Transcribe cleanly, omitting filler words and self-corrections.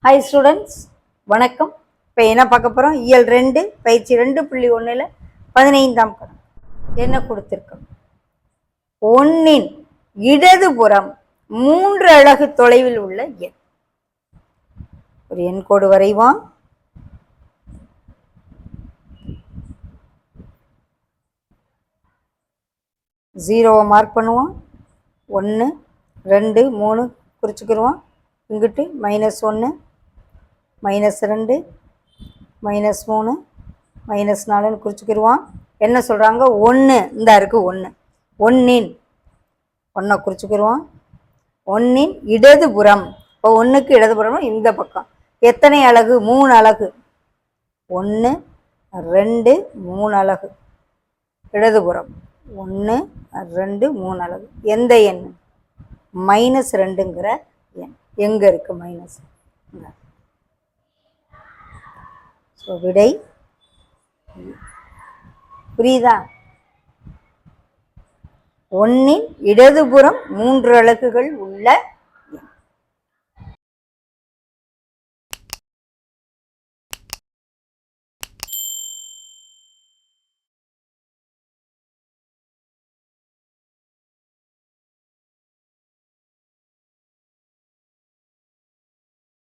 Hi students, வணக்கம். இப்போ என்ன பார்க்க போகிறோம்? இயல் 2 பயிற்சி 2.1 15ஆம் கணக்கு. என்ன கொடுத்துருக்கோம்? 1 இடதுபுறம் 3 அலகு தொலைவில் உள்ள எண். ஒரு எண் கோடு வரைவோம். ஜீரோவை மார்க் பண்ணுவோம். 1 2 3 குறிச்சுக்கிடுவோம். இங்கிட்டு -1 -2 -3 -4ன்னு குறிச்சுக்கிடுவோம். என்ன சொல்கிறாங்க? 1 இந்த இருக்குது 1. 1 1 குறிச்சுக்கிடுவோம். 1 இடதுபுறம். இப்போ 1க்கு இடதுபுறம் இந்த பக்கம் எத்தனை அலகு? 3 அலகு. 1 2 3 அலகு இடதுபுறம். 1 2 3 அலகு. எந்த எண்? -2ங்கிற எண். எங்கே இருக்குது மைனஸ்? ஸோ விடை புரியுதா? 1 இடதுபுறம் 3 அலகுகள் உள்ள